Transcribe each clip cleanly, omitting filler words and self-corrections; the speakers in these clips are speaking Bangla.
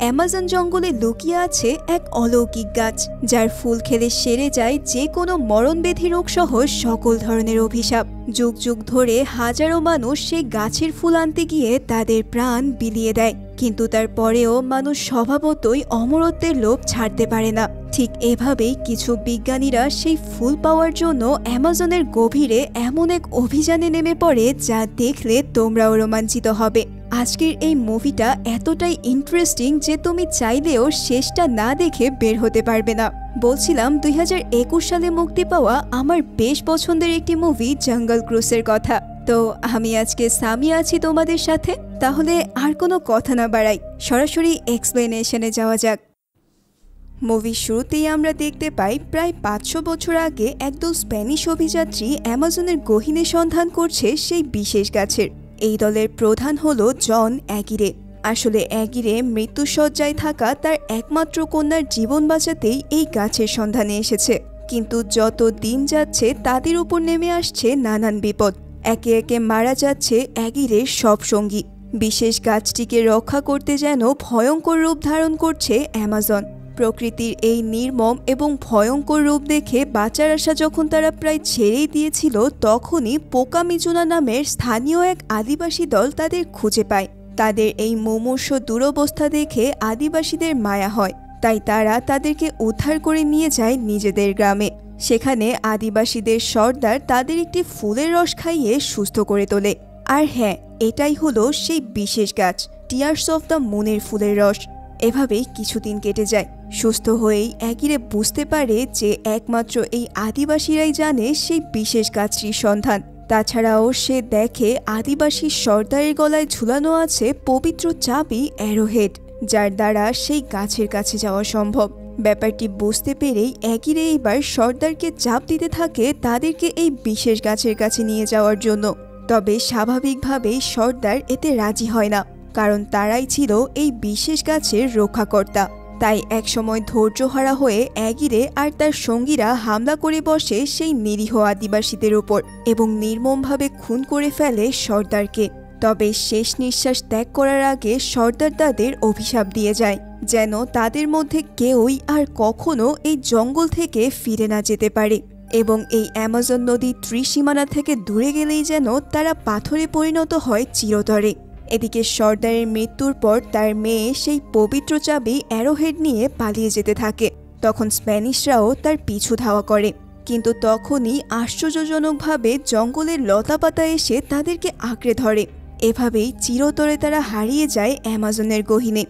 অ্যামাজন জঙ্গলে লুকিয়ে আছে এক অলৌকিক গাছ, যার ফুল খেলে সেরে যায় যে কোনো মরণব্যাধি রোগ সহ সকল ধরনের অভিশাপ। যুগ যুগ ধরে হাজারো মানুষ সেই গাছের ফুল আনতে গিয়ে তাদের প্রাণ বিলিয়ে দেয়, কিন্তু তারপরেও মানুষ স্বভাবতই অমরত্বের লোভ ছাড়তে পারে না। ঠিক এভাবেই কিছু বিজ্ঞানীরা সেই ফুল পাওয়ার জন্য অ্যামাজনের গভীরে এমন এক অভিযানে নেমে পড়ে যা দেখলে তোমরাও রোমাঞ্চিত হবে। আজকের এই মুভিটা এতটাই ইন্টারেস্টিং যে তুমি চাইলেও শেষটা না দেখে বের হতে পারবে না। বলছিলাম 2021 সালে মুক্তি পাওয়া আমার বেশ পছন্দের একটি মুভি জঙ্গল ক্রুজের কথা। তো আমি আজকে সামি আছি তোমাদের সাথে। তাহলে আর কোনো কথা না বাড়াই, সরাসরি এক্সপ্লেনেশনে যাওয়া যাক। মুভির শুরুতেই আমরা দেখতে পাই প্রায় 500 বছর আগে একদল স্প্যানিশ অভিযাত্রী অ্যামাজনের গহীনে সন্ধান করছে সেই বিশেষ গাছের। এই দলের প্রধান হলো জন অ্যাগিরে। আসলে অ্যাগিরে মৃত্যুশয্যায় থাকা তার একমাত্র কন্যার জীবন বাঁচাতেই এই গাছের সন্ধানে এসেছে, কিন্তু যত দিন যাচ্ছে তাদের উপর নেমে আসছে নানান বিপদ। একে একে মারা যাচ্ছে অ্যাগিরের সব সঙ্গী। বিশেষ গাছটিকে রক্ষা করতে যেন ভয়ঙ্কর রূপ ধারণ করছে অ্যামাজন। প্রকৃতির এই নির্মম এবং ভয়ঙ্কর রূপ দেখে বাঁচার আশা যখন তারা প্রায় ছেড়েই দিয়েছিল, তখনই পোকামিজুনা নামের স্থানীয় এক আদিবাসী দল তাদের খুঁজে পায়। তাদের এই মুমূর্ষ দুরবস্থা দেখে আদিবাসীদের মায়া হয়, তাই তারা তাদেরকে উদ্ধার করে নিয়ে যায় নিজেদের গ্রামে। সেখানে আদিবাসীদের সর্দার তাদের একটি ফুলের রস খাইয়ে সুস্থ করে তোলে। আর হ্যাঁ, এটাই হলো সেই বিশেষ গাছ, টিয়ার্স অফ দ্য মুনের ফুলের রস। এভাবেই কিছুদিন কেটে যায়। সুস্থ হয়েই অ্যাগিরে বুঝতে পারে যে একমাত্র এই আদিবাসীরাই জানে সেই বিশেষ গাছটির সন্ধান। তাছাড়াও সে দেখে আদিবাসী সর্দারের গলায় ঝুলানো আছে পবিত্র চাবি অ্যারোহেড, যার দ্বারা সেই গাছের কাছে যাওয়া সম্ভব। ব্যাপারটি বুঝতে পেরেই অ্যাগিরে এইবার সর্দারকে চাপ দিতে থাকে তাদেরকে এই বিশেষ গাছের কাছে নিয়ে যাওয়ার জন্য। তবে স্বাভাবিকভাবেই সর্দার এতে রাজি হয় না, কারণ তারাই ছিল এই বিশেষ গাছের রক্ষাকর্তা। তাই একসময় ধৈর্যহারা হয়ে অ্যাগিরে আর তার সঙ্গীরা হামলা করে বসে সেই নিরীহ আদিবাসীদের ওপর এবং নির্মমভাবে খুন করে ফেলে সর্দারকে। তবে শেষ নিঃশ্বাস ত্যাগ করার আগে সর্দার তাদের অভিশাপ দিয়ে যায় যেন তাদের মধ্যে কেউই আর কখনো এই জঙ্গল থেকে ফিরে না যেতে পারে, এবং এই অ্যামাজন নদীর ত্রিসীমানা থেকে দূরে গেলেই যেন তারা পাথরে পরিণত হয় চিরতরে। এদিকে সর্দারের মৃত্যুর পর তার মেয়ে সেই পবিত্র চাবি অ্যারোহেড নিয়ে পালিয়ে যেতে থাকে। তখন স্প্যানিশরাও তার পিছু ধাওয়া করে, কিন্তু তখনই আশ্চর্যজনকভাবে জঙ্গলের লতাপাতা এসে তাদেরকে আঁকড়ে ধরে। এভাবেই চিরতরে তারা হারিয়ে যায় অ্যামাজনের গহীনে।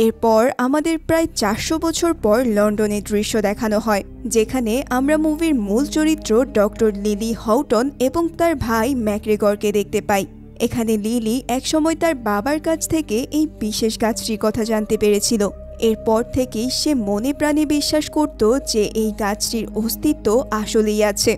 এরপর আমাদের প্রায় 400 বছর পর লন্ডনের দৃশ্য দেখানো হয়, যেখানে আমরা মুভির মূল চরিত্র ডক্টর লিলি হাউটন এবং তার ভাই ম্যাকগ্রেগরকে দেখতে পাই। এখানে লিলি একসময় তার বাবার কাছ থেকে এই বিশেষ গাছটির কথা জানতে পেরেছিল। এরপর থেকেই সে মনে প্রাণে বিশ্বাস করত যে এই গাছটির অস্তিত্ব আসলেই আছে।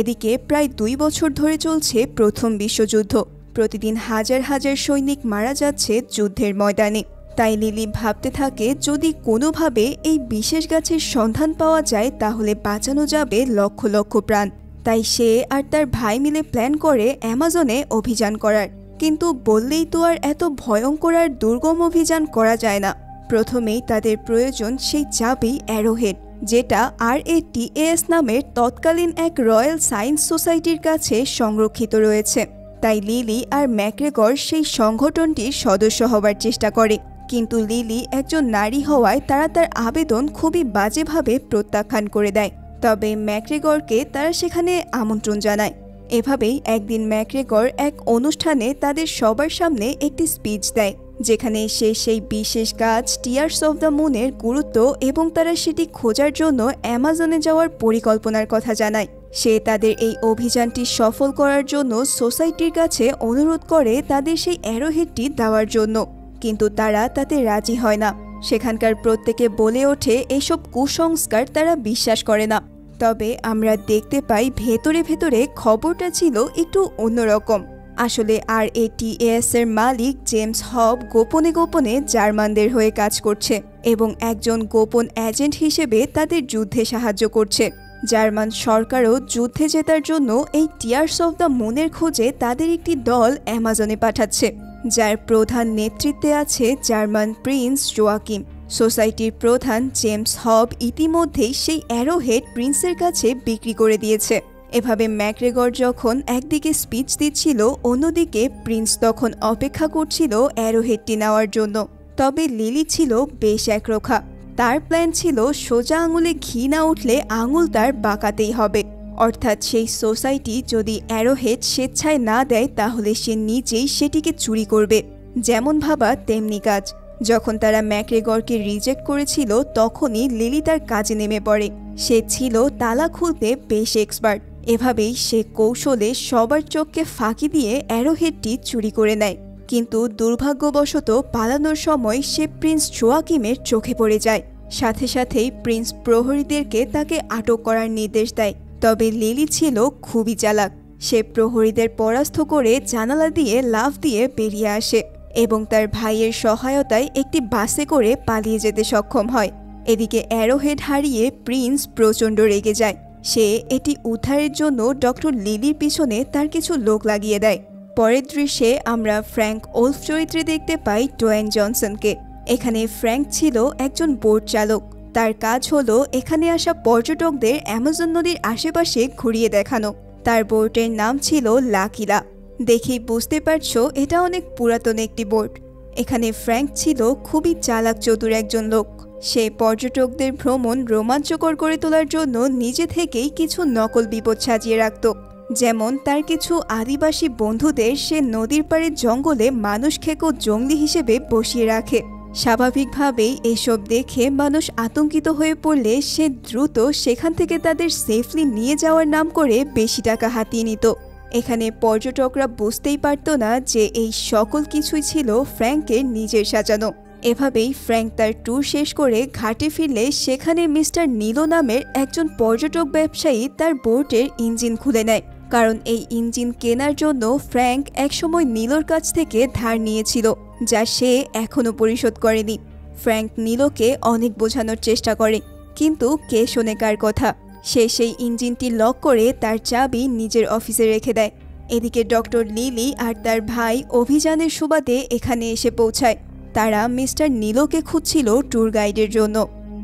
এদিকে প্রায় 2 বছর ধরে চলছে প্রথম বিশ্বযুদ্ধ। প্রতিদিন হাজার হাজার সৈনিক মারা যাচ্ছে যুদ্ধের ময়দানে। তাই লিলি ভাবতে থাকে যদি কোনোভাবে এই বিশেষ গাছের সন্ধান পাওয়া যায় তাহলে বাঁচানো যাবে লক্ষ লক্ষ প্রাণ। তাই সে আর তার ভাই মিলে প্ল্যান করে অ্যামাজনে অভিযান করার। কিন্তু বললেই তো আর এত ভয়ঙ্কর আর দুর্গম অভিযান করা যায় না। প্রথমেই তাদের প্রয়োজন সেই চাবি অ্যারোহেড, যেটা RATAS নামের তৎকালীন এক রয়্যাল সায়েন্স সোসাইটির কাছে সংরক্ষিত রয়েছে। তাই লিলি আর ম্যাকগ্রেগর সেই সংগঠনটির সদস্য হবার চেষ্টা করে, কিন্তু লিলি একজন নারী হওয়ায় তারা তার আবেদন খুবই বাজেভাবে প্রত্যাখ্যান করে দেয়। তবে ম্যাকগ্রেগরকে তারা সেখানে আমন্ত্রণ জানায়। এভাবেই একদিন ম্যাকগ্রেগর এক অনুষ্ঠানে তাদের সবার সামনে একটি স্পিচ দেয়, যেখানে সে সেই বিশেষ গাছ টিয়ার্স অফ দ্য মুনের গুরুত্ব এবং তারা সেটি খোঁজার জন্য অ্যামাজনে যাওয়ার পরিকল্পনার কথা জানায়। সে তাদের এই অভিযানটি সফল করার জন্য সোসাইটির কাছে অনুরোধ করে তাদের সেই অ্যারোহেডটি দেওয়ার জন্য, কিন্তু তারা তাতে রাজি হয় না। সেখানকার প্রত্যেকে বলে ওঠে এসব কুসংস্কার তারা বিশ্বাস করে না। তবে আমরা দেখতে পাই ভেতরে ভেতরে খবরটা ছিল একটু অন্যরকম। আসলে RATAS এর মালিক জেমস হব গোপনে গোপনে জার্মানদের হয়ে কাজ করছে এবং একজন গোপন এজেন্ট হিসেবে তাদের যুদ্ধে সাহায্য করছে। জার্মান সরকারও যুদ্ধে জেতার জন্য এই টিয়ার্স অফ দ্য মুনের খোঁজে তাদের একটি দল অ্যামাজনে পাঠাচ্ছে, যার প্রধান নেতৃত্বে আছে জার্মান প্রিন্স জোয়াকিম। সোসাইটির প্রধান জেমস হব ইতিমধ্যেই সেই অ্যারোহেড প্রিন্সের কাছে বিক্রি করে দিয়েছে। এভাবে ম্যাকগ্রেগর যখন একদিকে স্পিচ দিচ্ছিল, অন্যদিকে প্রিন্স তখন অপেক্ষা করছিল অ্যারোহেডটি নেওয়ার জন্য। তবে লিলি ছিল বেশ একরোখা। তার প্ল্যান ছিল সোজা আঙুলে ঘি না উঠলে আঙুল তার বাঁকাতেই হবে, অর্থাৎ সেই সোসাইটি যদি অ্যারোহেড স্বেচ্ছায় না দেয় তাহলে সে নিজেই সেটিকে চুরি করবে। যেমন ভাবা তেমনি কাজ। যখন তারা ম্যাকগ্রেগরকে রিজেক্ট করেছিল তখনই লিলি তার কাজে নেমে পড়ে। সে ছিল তালা খুলতে বেশ এক্সপার্ট। এভাবেই সে কৌশলে সবার চোখকে ফাঁকি দিয়ে অ্যারোহেডটি চুরি করে নেয়। কিন্তু দুর্ভাগ্যবশত পালানোর সময় সে প্রিন্স জোয়াকিমের চোখে পড়ে যায়। সাথে সাথেই প্রিন্স প্রহরীদেরকে তাকে আটক করার নির্দেশ দেয়। তবে লিলি ছিল খুবই চালাক। সে প্রহরীদের পরাস্ত করে জানালা দিয়ে লাফ দিয়ে বেরিয়ে আসে এবং তার ভাইয়ের সহায়তায় একটি বাসে করে পালিয়ে যেতে সক্ষম হয়। এদিকে অ্যারোহেড হারিয়ে প্রিন্স প্রচণ্ড রেগে যায়। সে এটি উদ্ধারের জন্য ডক্টর লিলির পিছনে তার কিছু লোক লাগিয়ে দেয়। পরের দৃশ্যে আমরা ফ্র্যাঙ্ক ওলফ চরিত্রে দেখতে পাই ডোয়েন জনসনকে। এখানে ফ্র্যাঙ্ক ছিল একজন বোট চালক। তার কাজ হলো এখানে আসা পর্যটকদের অ্যামাজন নদীর আশেপাশে ঘুরিয়ে দেখানো। তার বোটের নাম ছিল লাকিলা। দেখেই বুঝতে পারছো এটা অনেক পুরাতন একটি বোট। এখানে ফ্র্যাঙ্ক ছিল খুবই চালাক চতুর একজন লোক। সে পর্যটকদের ভ্রমণ রোমাঞ্চকর করে তোলার জন্য নিজে থেকেই কিছু নকল বিপদ সাজিয়ে রাখত। যেমন তার কিছু আদিবাসী বন্ধুদের সে নদীর পাড়ের জঙ্গলে মানুষ খেকো জঙ্গলি হিসেবে বসিয়ে রাখে। স্বাভাবিকভাবেই এসব দেখে মানুষ আতঙ্কিত হয়ে পড়লে সে দ্রুত সেখান থেকে তাদের সেফলি নিয়ে যাওয়ার নাম করে বেশি টাকা হাতিয়ে নিত। এখানে পর্যটকরা বুঝতেই পারত না যে এই সকল কিছুই ছিল ফ্র্যাঙ্কের নিজের সাজানো। এভাবেই ফ্র্যাঙ্ক তার ট্যুর শেষ করে ঘাটে ফিরলে সেখানে মিস্টার নীলো নামের একজন পর্যটক ব্যবসায়ী তার বোটের ইঞ্জিন খুলে নেয়। কারণ এই ইঞ্জিন কেনার জন্য ফ্র্যাঙ্ক একসময় নীলোর কাছ থেকে ধার নিয়েছিল, যা সে এখনও পরিশোধ করেনি। ফ্র্যাঙ্ক নীলোকে অনেক বোঝানোর চেষ্টা করে, কিন্তু কে শোনে কার কথা। সে সেই ইঞ্জিনটি লক করে তার চাবি নিজের অফিসে রেখে দেয়। এদিকে ডক্টর লিলি আর তার ভাই অভিযানের সুবাদে এখানে এসে পৌঁছায়। তারা মিস্টার নীলোকে খুঁজছিল ট্যুর গাইডের জন্য।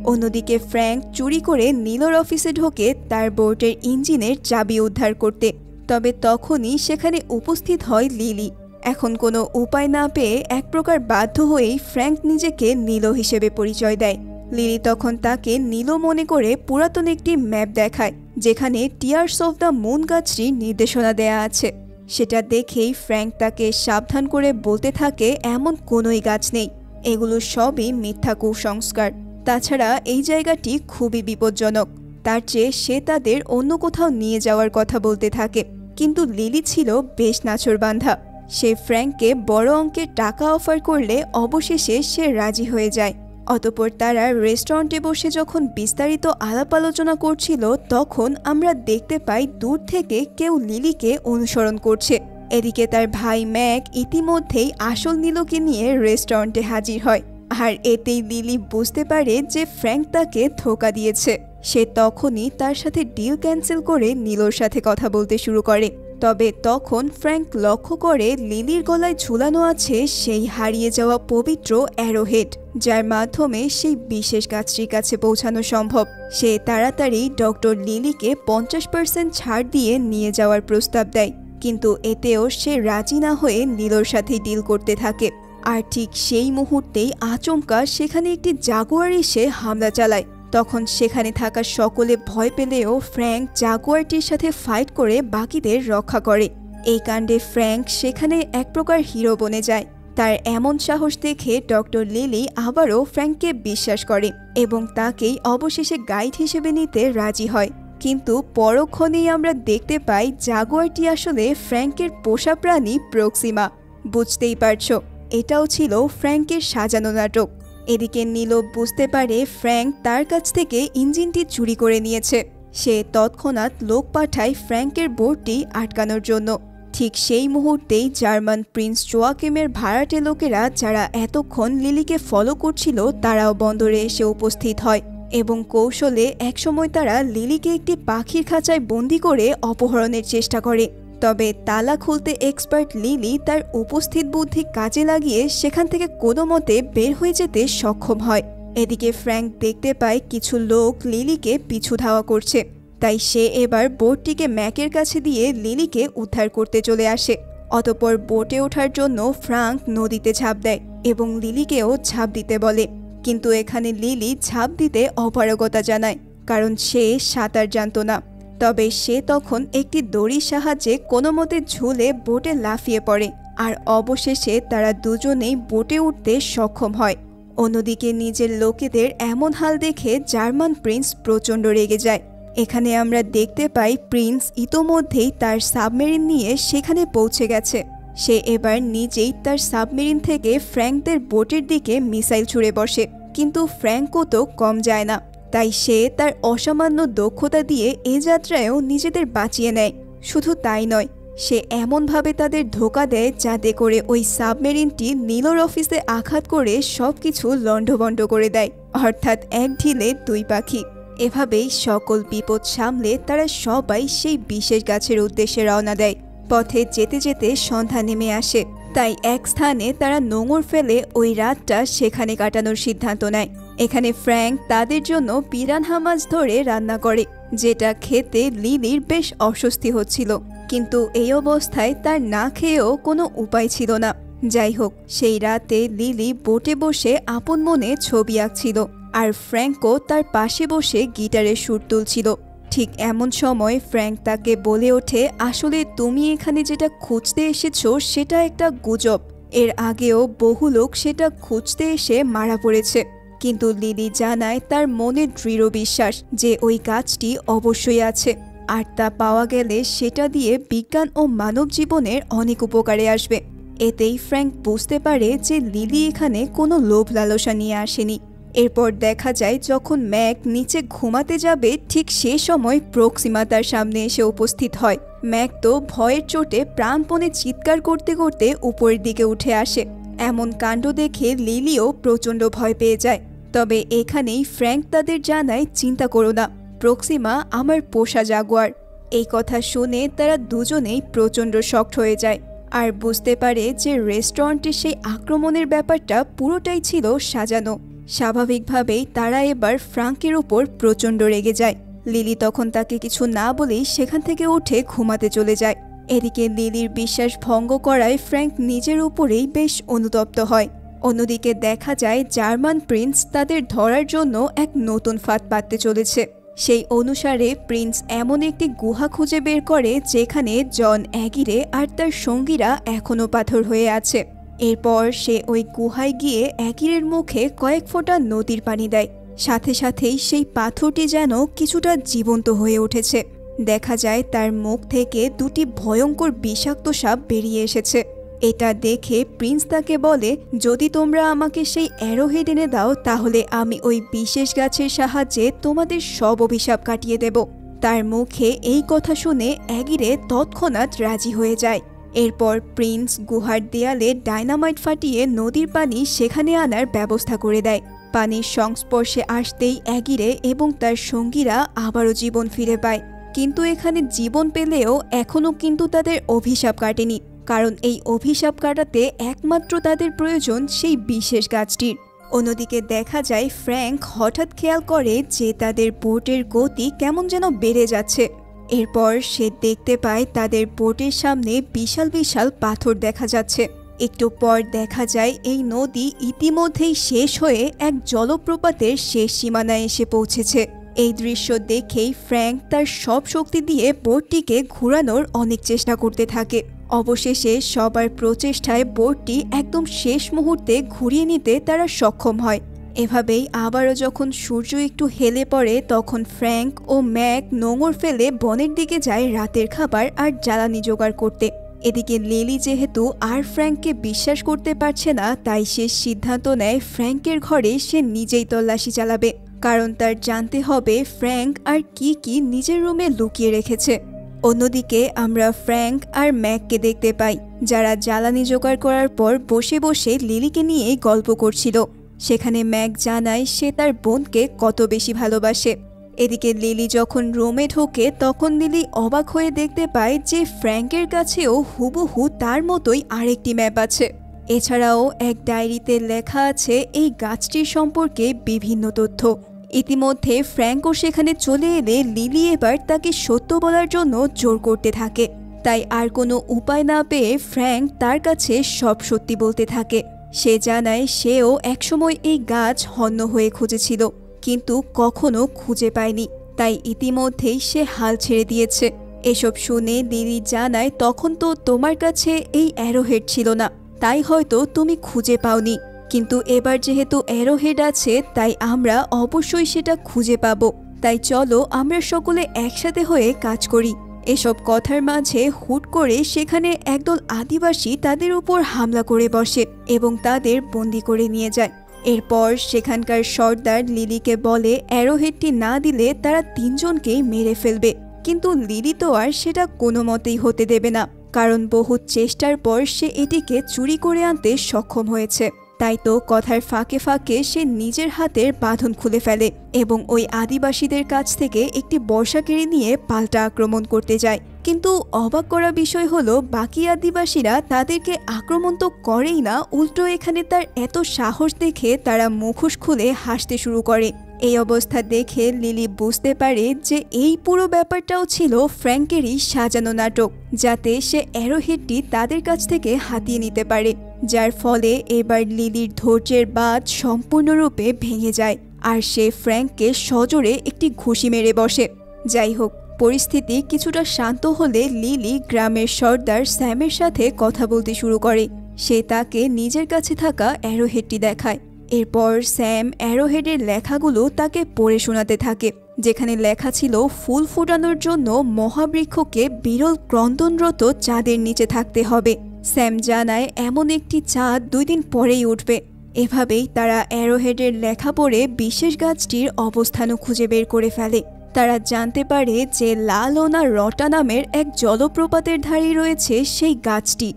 অন্যদিকে ফ্র্যাঙ্ক চুরি করে নীলোর অফিসে ঢোকে তার বোটের ইঞ্জিনের চাবি উদ্ধার করতে। তবে তখনই সেখানে উপস্থিত হয় লিলি। এখন কোনো উপায় না পেয়ে এক প্রকার বাধ্য হয়েই ফ্র্যাঙ্ক নিজেকে নীলো হিসেবে পরিচয় দেয়। লিলি তখন তাকে নীলো মনে করে পুরাতন একটি ম্যাপ দেখায়, যেখানে টিয়ার্স অফ দ্য মুন গাছটির নির্দেশনা দেয়া আছে। সেটা দেখেই ফ্র্যাঙ্ক তাকে সাবধান করে বলতে থাকে এমন কোনোই গাছ নেই, এগুলো সবই মিথ্যা কুসংস্কার। তাছাড়া এই জায়গাটি খুবই বিপজ্জনক। তার চেয়ে সে তাদের অন্য কোথাও নিয়ে যাওয়ার কথা বলতে থাকে। কিন্তু লিলি ছিল বেশ নাছোড়বান্ধা। সে ফ্র্যাঙ্ককে বড় অঙ্কের টাকা অফার করলে অবশেষে সে রাজি হয়ে যায়। অতঃপর তারা রেস্টুরেন্টে বসে যখন বিস্তারিত আলাপ আলোচনা করছিল তখন আমরা দেখতে পাই দূর থেকে কেউ লিলিকে অনুসরণ করছে। এদিকে তার ভাই ম্যাক ইতিমধ্যেই আসল নীলোকে নিয়ে রেস্টুরেন্টে হাজির হয়। আর এতেই লিলি বুঝতে পারে যে ফ্র্যাঙ্ক তাকে ধোঁকা দিয়েছে। সে তখনই তার সাথে ডিল ক্যান্সেল করে নীলোর সাথে কথা বলতে শুরু করে। তবে তখন ফ্র্যাঙ্ক লক্ষ্য করে লিলির গলায় ঝুলানো আছে সেই হারিয়ে যাওয়া পবিত্র অ্যারোহেড, যার মাধ্যমে সেই বিশেষ গাছটির কাছে পৌঁছানো সম্ভব। সে তাড়াতাড়ি ডক্টর লিলিকে 50% ছাড় দিয়ে নিয়ে যাওয়ার প্রস্তাব দেয়, কিন্তু এতেও সে রাজি না হয়ে নীলোর সাথেই ডিল করতে থাকে। আর ঠিক সেই মুহূর্তেই আচমকা সেখানে একটি জাগুয়ার এসে হামলা চালায়। তখন সেখানে থাকা সকলে ভয় পেলেও ফ্র্যাঙ্ক জাগুয়ারটির সাথে ফাইট করে বাকিদের রক্ষা করে। এই কাণ্ডে ফ্র্যাঙ্ক সেখানে এক প্রকার হিরো বনে যায়। তার এমন সাহস দেখে ডক্টর লিলি আবারও ফ্র্যাঙ্ককে বিশ্বাস করে এবং তাকেই অবশেষে গাইড হিসেবে নিতে রাজি হয়। কিন্তু পরক্ষণেই আমরা দেখতে পাই জাগুয়ারটি আসলে ফ্র্যাঙ্কের পোষা প্রাণী প্রক্সিমা। বুঝতেই পারছো, এটাও ছিল ফ্র্যাঙ্কের সাজানো নাটক। এদিকে নীলো বুঝতে পারে ফ্র্যাঙ্ক তার কাছ থেকে ইঞ্জিনটি চুরি করে নিয়েছে। সে তৎক্ষণাৎ লোক পাঠায় ফ্র্যাঙ্কের বোটটি আটকানোর জন্য। ঠিক সেই মুহূর্তেই জার্মান প্রিন্স জোয়াকিমের ভাড়াটে লোকেরা যারা এতক্ষণ লিলিকে ফলো করছিল তারাও বন্দরে এসে উপস্থিত হয় এবং কৌশলে একসময় তারা লিলিকে একটি পাখির খাঁচায় বন্দি করে অপহরণের চেষ্টা করে। তবে তালা খুলতে এক্সপার্ট লিলি তার উপস্থিত বুদ্ধি কাজে লাগিয়ে সেখান থেকে কোনো মতে বের হয়ে যেতে সক্ষম হয়। এদিকে ফ্র্যাঙ্ক দেখতে পায় কিছু লোক লিলিকে পিছু ধাওয়া করছে, তাই সে এবার বোটটিকে ম্যাকের কাছে দিয়ে লিলিকে উদ্ধার করতে চলে আসে। অতঃপর বোটে ওঠার জন্য ফ্র্যাঙ্ক নদীতে ঝাঁপ দেয় এবং লিলিকেও ঝাঁপ দিতে বলে, কিন্তু এখানে লিলি ঝাঁপ দিতে অপারগতা জানায়, কারণ সে সাঁতার জানত না। তবে সে তখন একটি দড়ির সাহায্যে কোনো মতে ঝুলে বোটে লাফিয়ে পড়ে, আর অবশেষে তারা দুজনেই বোটে উঠতে সক্ষম হয়। অন্যদিকে নিজের লোকেদের এমন হাল দেখে জার্মান প্রিন্স প্রচণ্ড রেগে যায়। এখানে আমরা দেখতে পাই প্রিন্স ইতোমধ্যেই তার সাবমেরিন নিয়ে সেখানে পৌঁছে গেছে। সে এবার নিজেই তার সাবমেরিন থেকে ফ্র্যাঙ্কদের বোটের দিকে মিসাইল ছুড়ে বসে, কিন্তু ফ্র্যাঙ্কও তো কম যায় না। তাই সে তার অসামান্য দক্ষতা দিয়ে এ যাত্রায়ও নিজেদের বাঁচিয়ে নেয়। শুধু তাই নয়, সে এমনভাবে তাদের ধোঁকা দেয় যাতে করে ওই সাবমেরিনটি নীলর অফিসে আঘাত করে সবকিছু লণ্ডভণ্ড করে দেয়, অর্থাৎ এক ঢিলে দুই পাখি। এভাবেই সকল বিপদ সামলে তারা সবাই সেই বিশেষ গাছের উদ্দেশ্যে রওনা দেয়। পথে যেতে যেতে সন্ধ্যা নেমে আসে, তাই এক স্থানে তারা নোঙর ফেলে ওই রাতটা সেখানে কাটানোর সিদ্ধান্ত নেয়। এখানে ফ্র্যাঙ্ক তাদের জন্য পিরানহা মাছ ধরে রান্না করে, যেটা খেতে লিলির বেশ অস্বস্তি হচ্ছিল, কিন্তু এই অবস্থায় তার না খেয়েও কোনো উপায় ছিল না। যাই হোক, সেই রাতে লিলি বোটে বসে আপন মনে ছবি আঁকছিল, আর ফ্র্যাঙ্কও তার পাশে বসে গিটারে সুর তুলছিল। ঠিক এমন সময় ফ্র্যাঙ্ক তাকে বলে ওঠে, আসলে তুমি এখানে যেটা খুঁজতে এসেছো সেটা একটা গুজব। এর আগেও বহু লোক সেটা খুঁজতে এসে মারা পড়েছে, কিন্তু লিলি জানায় তার মনে দৃঢ় বিশ্বাস যে ওই গাছটি অবশ্যই আছে, আর তা পাওয়া গেলে সেটা দিয়ে বিজ্ঞান ও মানব জীবনের অনেক উপকারে আসবে। এতেই ফ্র্যাঙ্ক বুঝতে পারে যে লিলি এখানে কোনো লোভ লালসা নিয়ে আসেনি। এরপর দেখা যায় যখন ম্যাক নিচে ঘুমাতে যাবে ঠিক সে সময় প্রক্সিমা তার সামনে এসে উপস্থিত হয়। ম্যাক তো ভয়ের চোটে প্রাণপণে চিৎকার করতে করতে উপরের দিকে উঠে আসে। এমন কাণ্ড দেখে লিলিও প্রচণ্ড ভয় পেয়ে যায়। তবে এখানেই ফ্র্যাঙ্ক তাদের জানায়, চিন্তা করো না, প্রক্সিমা আমার পোষা জাগুয়ার। এই কথা শুনে তারা দুজনেই প্রচণ্ড শকড হয়ে যায়, আর বুঝতে পারে যে রেস্টুরেন্টের সেই আক্রমণের ব্যাপারটা পুরোটাই ছিল সাজানো। স্বাভাবিকভাবেই তারা এবার ফ্র্যাঙ্কের উপর প্রচণ্ড রেগে যায়। লিলি তখন তাকে কিছু না বলেই সেখান থেকে উঠে ঘুমাতে চলে যায়। এদিকে লিলির বিশ্বাস ভঙ্গ করায় ফ্র্যাঙ্ক নিজের উপরেই বেশ অনুতপ্ত হয়। অন্যদিকে দেখা যায় জার্মান প্রিন্স তাদের ধরার জন্য এক নতুন ফাঁদ পাততে চলেছে। সেই অনুসারে প্রিন্স এমন একটি গুহা খুঁজে বের করে যেখানে জন অ্যাগিরে আর তার সঙ্গীরা এখনও পাথর হয়ে আছে। এরপর সে ওই গুহায় গিয়ে অ্যাগিরের মুখে কয়েক ফোঁটা নদীর পানি দেয়। সাথে সাথেই সেই পাথরটি যেন কিছুটা জীবন্ত হয়ে উঠেছে। দেখা যায় তার মুখ থেকে দুটি ভয়ঙ্কর বিষাক্ত সাপ বেরিয়ে এসেছে। এটা দেখে প্রিন্স তাকে বলে, যদি তোমরা আমাকে সেই অ্যারোহেড এনে দাও তাহলে আমি ওই বিশেষ গাছের সাহায্যে তোমাদের সব অভিশাপ কাটিয়ে দেব। তার মুখে এই কথা শুনে অ্যাগিরে তৎক্ষণাৎ রাজি হয়ে যায়। এরপর প্রিন্স গুহার দেয়ালে ডায়নামাইট ফাটিয়ে নদীর পানি সেখানে আনার ব্যবস্থা করে দেয়। পানির সংস্পর্শে আসতেই অ্যাগিরে এবং তার সঙ্গীরা আবারও জীবন ফিরে পায়। কিন্তু এখানে জীবন পেলেও এখনও কিন্তু তাদের অভিশাপ কাটেনি, কারণ এই অভিশাপ কাটাতে একমাত্র তাদের প্রয়োজন সেই বিশেষ গাছটির। অন্যদিকে দেখা যায় ফ্র্যাঙ্ক হঠাৎ খেয়াল করে যে তাদের বোটের গতি কেমন যেন বেড়ে যাচ্ছে। এরপর সে দেখতে পায় তাদের বোটের সামনে বিশাল বিশাল পাথর দেখা যাচ্ছে। একটু পর দেখা যায় এই নদী ইতিমধ্যেই শেষ হয়ে এক জলপ্রপাতের শেষ সীমানায় এসে পৌঁছেছে। এই দৃশ্য দেখেই ফ্র্যাঙ্ক তার সব শক্তি দিয়ে বোটটিকে ঘোরানোর অনেক চেষ্টা করতে থাকে। অবশেষে সবার প্রচেষ্টায় বোটটি একদম শেষ মুহূর্তে ঘুরিয়ে নিতে তারা সক্ষম হয়। এভাবেই আবারও যখন সূর্য একটু হেলে পড়ে তখন ফ্র্যাঙ্ক ও ম্যাক নোঙর ফেলে বনের দিকে যায় রাতের খাবার আর জ্বালানি জোগাড় করতে। এদিকে লিলি যেহেতু আর ফ্র্যাঙ্ককে বিশ্বাস করতে পারছে না, তাই সে সিদ্ধান্ত নেয় ফ্র্যাঙ্কের ঘরে সে নিজেই তল্লাশি চালাবে, কারণ তার জানতে হবে ফ্র্যাঙ্ক আর কি নিজের রুমে লুকিয়ে রেখেছে। অন্যদিকে আমরা ফ্র্যাঙ্ক আর ম্যাককে দেখতে পাই, যারা জ্বালানি জোগাড় করার পর বসে বসে লিলিকে নিয়ে গল্প করছিল। সেখানে ম্যাক জানায় সে তার বোনকে কত বেশি ভালোবাসে। এদিকে লিলি যখন রুমে ঢোকে তখন লিলি অবাক হয়ে দেখতে পায় যে ফ্র্যাঙ্কের কাছেও হুবহু তার মতোই আরেকটি ম্যাপ আছে। এছাড়াও এক ডায়েরিতে লেখা আছে এই গাছটির সম্পর্কে বিভিন্ন তথ্য। ইতিমধ্যে ফ্র্যাঙ্কও সেখানে চলে এলে লিলি এবার তাকে সত্য বলার জন্য জোর করতে থাকে। তাই আর কোনো উপায় না পেয়ে ফ্র্যাঙ্ক তার কাছে সব সত্যি বলতে থাকে। সে জানায় সেও একসময় এই গাছ হন্য হয়ে খুঁজেছিল, কিন্তু কখনো খুঁজে পায়নি, তাই ইতিমধ্যেই সে হাল ছেড়ে দিয়েছে। এসব শুনে লিলি জানায় তখন তো তোমার কাছে এই অ্যারোহেড ছিল না, তাই হয়তো তুমি খুঁজে পাওনি, কিন্তু এবার যেহেতু অ্যারোহেড আছে তাই আমরা অবশ্যই সেটা খুঁজে পাবো। তাই চলো আমরা সকলে একসাথে হয়ে কাজ করি। এসব কথার মাঝে হুট করে সেখানে একদল আদিবাসী তাদের উপর হামলা করে বসে এবং তাদের বন্দি করে নিয়ে যায়। এরপর সেখানকার সর্দার লিলিকে বলে অ্যারোহেডটি না দিলে তারা তিনজনকেই মেরে ফেলবে, কিন্তু লিলি তো আর সেটা কোনো মতেই হতে দেবে না, কারণ বহু চেষ্টার পর সে এটিকে চুরি করে আনতে সক্ষম হয়েছে। তাই তো কথার ফাঁকে ফাঁকে সে নিজের হাতের বাঁধন খুলে ফেলে এবং ওই আদিবাসীদের কাছ থেকে একটি বর্শা কেড়ে নিয়ে পাল্টা আক্রমণ করতে যায়। কিন্তু অবাক করা বিষয় হলো বাকি আদিবাসীরা তাদেরকে আক্রমণ তো করেই না, উল্টো এখানে তার এত সাহস দেখে তারা মুখোশ খুলে হাসতে শুরু করে। এই অবস্থা দেখে লিলি বুঝতে পারে যে এই পুরো ব্যাপারটাও ছিল ফ্র্যাঙ্কেরই সাজানো নাটক, যাতে সে অ্যারোহেডটি তাদের কাছ থেকে হাতিয়ে নিতে পারে। যার ফলে এবার লিলির ধৈর্যের বাঁধ সম্পূর্ণরূপে ভেঙে যায় আর সে ফ্র্যাঙ্ককে সজোরে একটি ঘুষি মেরে বসে। যাই হোক, পরিস্থিতি কিছুটা শান্ত হলে লিলি গ্রামের সর্দার স্যামের সাথে কথা বলতে শুরু করে। সে তাকে নিজের কাছে থাকা অ্যারোহেডটি দেখায়। এরপর স্যাম অ্যারোহেডের লেখাগুলো তাকে পড়ে শোনাতে থাকে, যেখানে লেখা ছিল ফুল ফোটানোর জন্য মহাবৃক্ষকে বিরল ক্রন্দনরত চাঁদের নিচে থাকতে হবে। স্যাম জানায় এমন একটি চাঁদ 2 দিন পরেই উঠবে। এভাবেই তারা অ্যারোহেডের লেখা পড়ে বিশেষ গাছটির অবস্থানও খুঁজে বের করে ফেলে। তারা জানতে পারে যে লালোনা রটা নামের এক জলপ্রপাতের ধারে রয়েছে সেই গাছটি।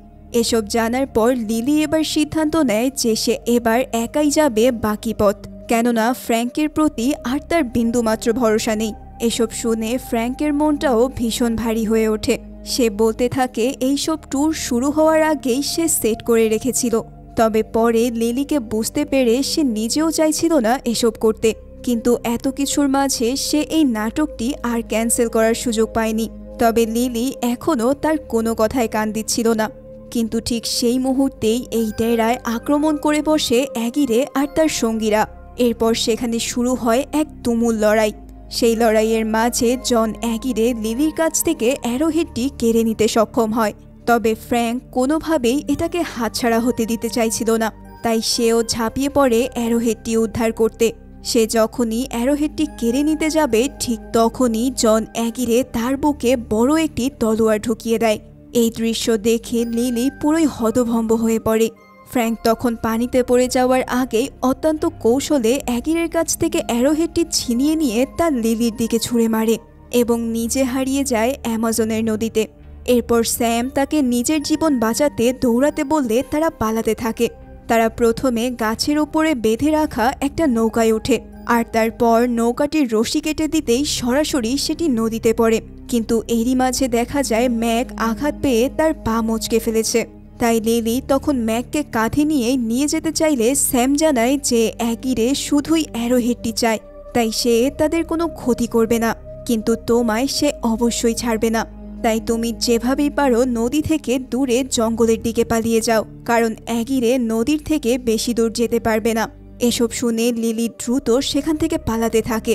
এসব জানার পর লিলি এবার সিদ্ধান্ত নেয় যে সে এবার একাই যাবে বাকি পথ, কেননা ফ্র্যাঙ্কের প্রতি আর তার বিন্দুমাত্র ভরসা নেই। এসব শুনে ফ্র্যাঙ্কের মনটাও ভীষণ ভারী হয়ে ওঠে। সে বলতে থাকে এইসব ট্যুর শুরু হওয়ার আগেই সে সেট করে রেখেছিল, তবে পরে লিলিকে বুঝতে পেরে সে নিজেও চাইছিল না এসব করতে, কিন্তু এত কিছুর মাঝে সে এই নাটকটি আর ক্যান্সেল করার সুযোগ পায়নি। তবে লিলি এখনও তার কোনো কথায় কান দিচ্ছিল না। কিন্তু ঠিক সেই মুহূর্তেই এই ডেরায় আক্রমণ করে বসে অ্যাগিরে আর তার সঙ্গীরা। এরপর সেখানে শুরু হয় এক তুমুল লড়াই। সেই লড়াইয়ের মাঝে জন অ্যাগিরে লিলির কাছ থেকে অ্যারোহেডটি কেড়ে নিতে সক্ষম হয়, তবে ফ্র্যাঙ্ক কোনোভাবেই এটাকে হাতছাড়া হতে দিতে চাইছিল না। তাই সেও ঝাঁপিয়ে পড়ে অ্যারোহেডটি উদ্ধার করতে। সে যখনই অ্যারোহেডটি কেড়ে নিতে যাবে ঠিক তখনই জন অ্যাগিরে তার বুকে বড় একটি তলোয়ার ঢুকিয়ে দেয়। এই দৃশ্য দেখে লিলি পুরোই হতভম্ব হয়ে পড়ে। ফ্র্যাঙ্ক তখন পানিতে পড়ে যাওয়ার আগেই অত্যন্ত কৌশলে অ্যাগিরের কাছ থেকে অ্যারোহেডটি ছিনিয়ে নিয়ে তা লিলির দিকে ছুঁড়ে মারে এবং নিজে হারিয়ে যায় অ্যামাজনের নদীতে। এরপর স্যাম তাকে নিজের জীবন বাঁচাতে দৌড়াতে বললে তারা পালাতে থাকে। তারা প্রথমে গাছের উপরে বেঁধে রাখা একটা নৌকায় ওঠে, আর তারপর নৌকাটির রশি কেটে দিতেই সরাসরি সেটি নদীতে পড়ে। কিন্তু এরই মাঝে দেখা যায় ম্যাক আঘাত পেয়ে তার পা মচকে ফেলেছে। তাই লিলি তখন ম্যাককে কাঁধে নিয়ে যেতে চাইলে স্যাম জানায় যে অ্যাগিরে শুধুই অ্যারোহেডটি চায়, তাই সে তাদের কোনো ক্ষতি করবে না, কিন্তু তোমায় সে অবশ্যই ছাড়বে না। তাই তুমি যেভাবেই পারো নদী থেকে দূরে জঙ্গলের দিকে পালিয়ে যাও, কারণ অ্যাগিরে নদীর থেকে বেশি দূর যেতে পারবে না। এসব শুনে লিলি দ্রুত সেখান থেকে পালাতে থাকে।